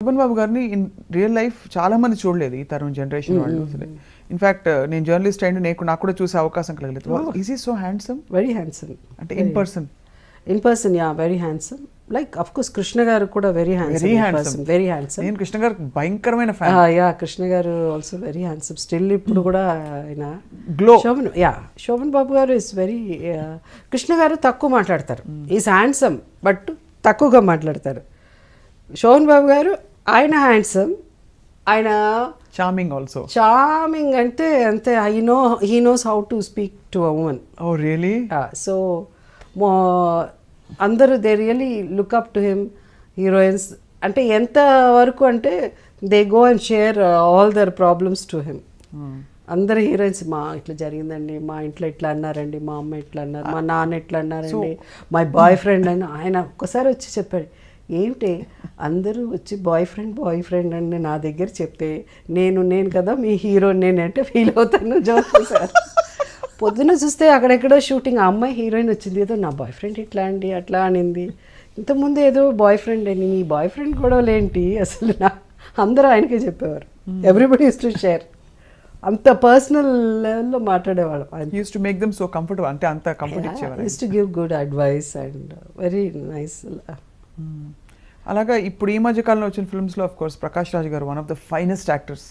శోభన్ బాబు గారిని in real life చాలా మంది చూడలేదు ఈ తరం జనరేషన్ వాళ్ళు. ఇన్ఫాక్ట్ నేను జర్నలిస్ట్ అయిన నాకు కూడా చూసే అవకాశం కలగలేదు. Is he so handsome? Very handsome. అంటే in person yeah very handsome. Like of course Krishna garu కూడా వెరీ హ్యాండ్సమ్. Very handsome. నేను కృష్ణ గారు భయంకరమైన ఫ్యాన్. యా కృష్ణ గారు ఆల్సో వెరీ హ్యాండ్సమ్. స్టిల్ ఇప్పుడు కూడా ఆయన గ్లో. శోభన్ బాబు గారు ఇస్ వెరీ కృష్ణ గారు తక్కువ మాట్లాడతారు. ఈజ్ హ్యాండ్సమ్ బట్ తక్కువగా మాట్లాడతారు. శోభన్ బాబు గారు ఆయన హ్యాండ్సమ్, ఆయన చార్మింగ్ ఆల్సో. చార్మింగ్ అంటే అంతే. He knows how to speak to a women. Oh really? So అందరూ they really look up to him. Heroines అంటే ఎంత వరకు అంటే they go and share all their problems to him. అందరు heroines మా ఇట్లా జరిగిందండి, మా ఇంట్లో ఇట్లా అన్నారండి, మా అమ్మ ఇట్లా అన్నారు, మా నాన్న ఇట్లా అన్నారండి, మై బాయ్ ఫ్రెండ్ అని ఆయన ఒక్కసారి వచ్చి చెప్పాడు. ఏంటి అందరూ వచ్చి బాయ్ ఫ్రెండ్ అని నా దగ్గర చెప్తే నేను కదా మీ హీరో నేనంటే ఫీల్ అవుతాను. జోక్ చేశారు. పొద్దున చూస్తే అక్కడెక్కడో షూటింగ్, ఆ అమ్మాయి హీరోయిన్ వచ్చింది, ఏదో నా బాయ్ ఫ్రెండ్ ఇట్లా అండి అట్లా అనింది. ఇంతకుముందు ఏదో బాయ్ ఫ్రెండ్ అని, మీ బాయ్ ఫ్రెండ్ గొడవలేంటి అసలు అందరూ ఆయనకే చెప్పేవారు. Everybody used to share. అంత పర్సనల్ లెవెల్లో మాట్లాడేవాళ్ళం. Used to make them so comfortable. అంటే అంత కంఫర్ట్ ఇచ్చేవారు. Used to give good advice and very nice. అలాగా ఇప్పుడు ఈ మధ్య కాలంలో వచ్చిన ఫిల్మ్స్లో of course Prakash Raj garu one of the finest actors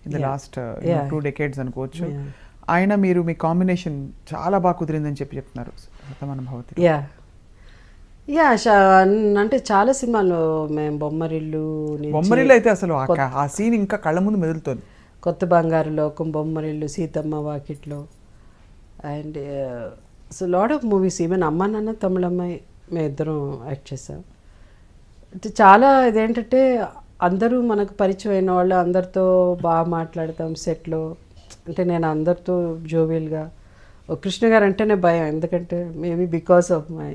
in the last 2 decades అనుకోవచ్చు. ఆయన మీరు మీ కాంబినేషన్ చాలా బాగా కుదిరిందని చెప్తున్నారు. శతమానం భవతి. అంటే చాలా సినిమాలు మేము బొమ్మరిల్లు అయితే అసలు ఆ సీన్ ఇంకా కళ్ళ ముందు మెదులుతుంది. కొత్త బంగారు లోకం, బొమ్మరిల్లు, సీతమ్మ వాకిట్లో and so lot of movies. Even అమ్మ నాన్న తమిళమ్మాయి మేము ఇద్దరం యాక్ట్ చేసాం. అంటే చాలా ఇదేంటంటే అందరూ మనకు పరిచయం అయిన వాళ్ళు, అందరితో బాగా మాట్లాడతాం సెట్లో. అంటే నేను అందరితో జోవియల్గా. కృష్ణ గారు అంటేనే భయం, ఎందుకంటే maybe because of my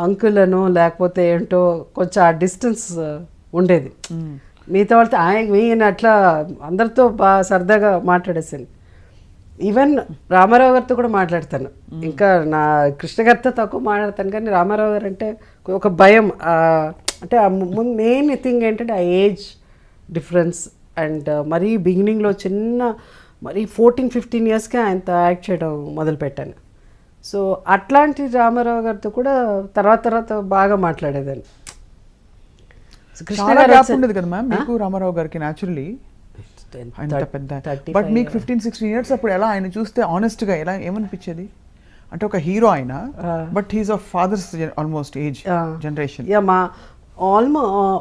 uncle అనో లేకపోతే ఏంటో కొంచెం ఆ డిస్టెన్స్ ఉండేది. మిగతా వాళ్ళతో ఆయన అట్లా అందరితో బాగా సరదాగా మాట్లాడేసాను. ఈవెన్ రామారావు గారితో కూడా మాట్లాడతాను. ఇంకా నా కృష్ణ గారితో తక్కువ మాట్లాడతాను, కానీ రామారావు గారు అంటే ఒక భయం. అంటే మెయిన్ థింగ్ ఏంటంటే ఆ ఏజ్ డిఫరెన్స్. అండ్ మరీ బిగినింగ్లో మరీ 14-15 yearsకే ఆయనతో యాక్ట్ చేయడం మొదలుపెట్టాను. సో అట్లాంటి రామారావు గారితో కూడా తర్వాత బాగా మాట్లాడేదాన్ని. చాలా గ్యాప్ ఉండేది కదా మ్యామ్ మీకు రామారావు గారికి న్యాచురల్లీ. బట్ మీకు 15-16 years అప్పుడు ఎలా ఆయన చూస్తే ఆనెస్ట్గా ఎలా ఏమనిపించేది? అంటే ఒక హీరో ఆయన, but he's of father's almost age generation. మా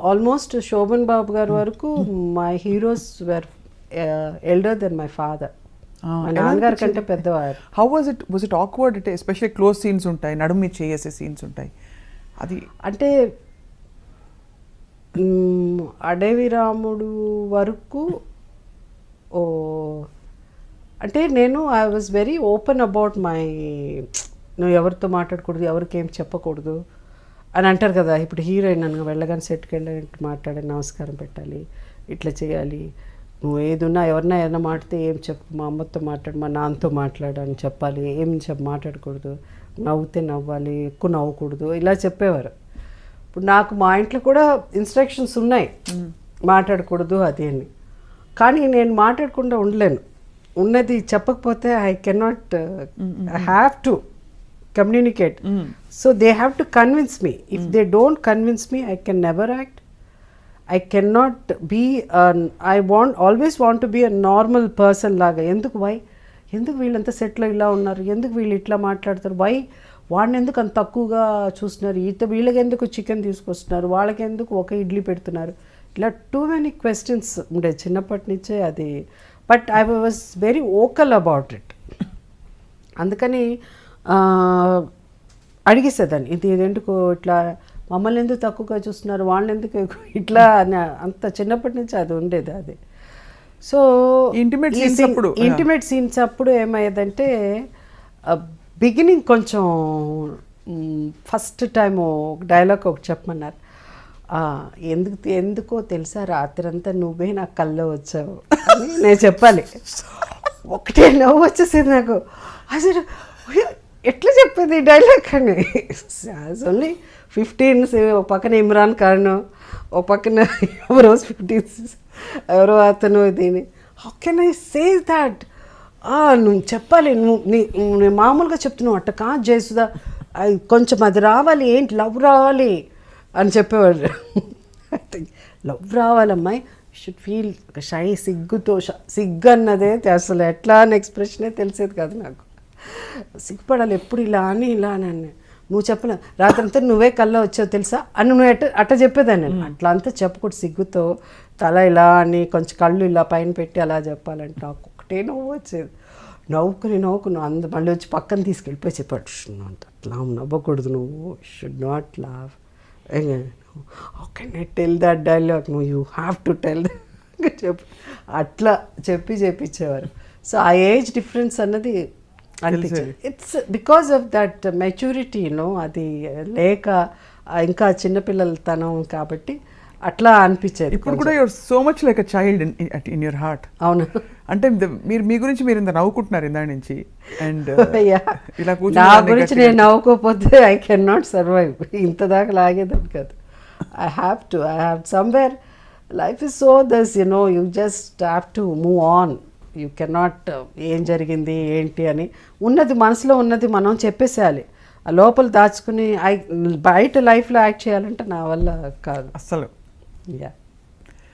ఆల్మోస్ట్ శోభన్ బాబు గారి వరకు my heroes were elder then my father. మా నాన్నగారి కంటే పెద్దవారు. How was it awkward? అంటే ఎస్పెషల్లీ క్లోజ్ సీన్స్ ఉంటాయి, నడుము మీద చేసే సీన్స్ ఉంటాయి. అది అంటే అడవి రాముడు వరకు అంటే నేను I was very open about my, నువ్వు ఎవరితో మాట్లాడకూడదు, ఎవరికి ఏం చెప్పకూడదు అని అంటారు కదా. ఇప్పుడు హీరోయిన్ నన్ను వెళ్ళగానే సెట్కి వెళ్ళి మాట్లాడి నమస్కారం పెట్టాలి, ఇట్లా చేయాలి, నువ్వు ఏదున్నా ఏదైనా మాట్లాడితే ఏం చెప్పు, మా అమ్మతో మాట్లాడు, మా నాన్నతో మాట్లాడు అని చెప్పాలి, ఏం మాట్లాడకూడదు, నవ్వుతే నవ్వాలి, ఎక్కువ నవ్వకూడదు, ఇలా చెప్పేవారు. ఇప్పుడు నాకు మా ఇంట్లో కూడా ఇన్స్ట్రక్షన్స్ ఉన్నాయి, మాట్లాడకూడదు అది అని. కానీ నేను మాట్లాడకుండా ఉండలేను. ఉన్నది చెప్పకపోతే I cannot, I have to communicate. So they have to convince me. If they don't convince me, I can never act. I cannot be always want to be a normal person laga. ఎందుకు వీళ్ళంతా సెట్లో ఇలా ఉన్నారు, ఎందుకు వీళ్ళు ఇట్లా మాట్లాడతారు, వాడిని ఎందుకు అంత తక్కువగా చూస్తున్నారు, వీళ్ళకి ఎందుకు చికెన్ తీసుకొస్తున్నారు, వాళ్ళకి ఎందుకు ఒక ఇడ్లీ పెడుతున్నారు, ఇలా టూ మెనీ క్వశ్చన్స్ ఉండే చిన్నప్పటి నుంచే అది. But I was very vocal about it. అందుకని అడిగేసేదాన్ని, ఇది ఎందుకు ఇట్లా మమ్మల్ని ఎందుకు తక్కువగా చూస్తున్నారు, వాళ్ళని ఎందుకు ఇట్లా అని. అంత చిన్నప్పటి నుంచి అది ఉండేది. అది సో ఇంటిమేట్ సీన్స్ అప్పుడు ఏమయ్యేదంటే బిగినింగ్ కొంచెం ఫస్ట్ టైము డైలాగ్ ఒకటి చెప్పమన్నారు. ఎందుకో తెలుసా రాత్రంతా నువ్వే నా కల్లో వచ్చావు అని నేను చెప్పాలి. ఒకటే నవ్వు వచ్చేసింది నాకు. అసలు ఎట్లా చెప్పేది ఈ డైలాగ్ అని. ఓన్లీ 15 ఒక పక్కన ఇమ్రాన్ ఖాన్, ఒక పక్కన ఎవరో 15 ఎవరో అతను దీని. How can I say that? నువ్వు చెప్పాలి, నేను మామూలుగా చెప్తున్నావు అట్ట కాదు జయసుధా, అది కొంచెం అది రావాలి, ఏంటి లవ్ రావాలి అని చెప్పేవాడు. లవ్ రావాలమ్మాయి, షుడ్ ఫీల్ ఒక షై, సిగ్గుతో సిగ్గు అన్నదే అసలు ఎట్లా అని ఎక్స్ప్రెషనే తెలిసేది కాదు నాకు. సిగ్గుపడాలి ఎప్పుడు ఇలా అని ఇలా అని. నువ్వు చెప్పలే రాత్రంతా నువ్వే కల్లా వచ్చావు తెలుసా అని నువ్వు అట్ట చెప్పేదాన్ని నేను. అట్లా అంతా చెప్పకూడదు, సిగ్గుతో తల ఇలా అని కొంచెం కళ్ళు ఇలా పైన పెట్టి అలా చెప్పాలంటే నాకు ఒకటే నవ్వు వచ్చేది. నవ్వుకుని మళ్ళీ వచ్చి పక్కన తీసుకెళ్ళిపోయి చెప్పాడు, అట్లా నవ్వకూడదు, నువ్వు షుడ్ నాట్ లావ్. How can I tell that dialogue? నువ్వు యూ హ్యావ్ టు టెల్ చెప్పు. అట్లా చెప్పించేవారు. సో ఆ ఏజ్ డిఫరెన్స్ అన్నది అనిపించింది. It's because of that maturity, అది లేక ఇంకా చిన్నపిల్లలతనం కాబట్టి అట్లా అనిపించేది. ఇప్పుడు కూడా your so much like a child in your heart. అవును. అంటే మీరు మీ గురించి మీరు ఇంత నవ్వుకుంటున్నారు ఇందా నుంచి. అండ్ ఇలా నా గురించి నేను నవ్వుకోకపోతే ఐ కెన్ నాట్ సర్వైవ్. ఇంత దాకా లాగేదాన్ని కాదు. I have somewhere life is so thus you just have to move on. You cannot ఏం జరిగింది ఏంటి అని ఉన్నది మనసులో ఉన్నది మనం చెప్పేసేయాలి. ఆ లోపల దాచుకుని బయట లైఫ్లో యాక్ట్ చేయాలంటే నా వల్ల కాదు అస్సలు. యా.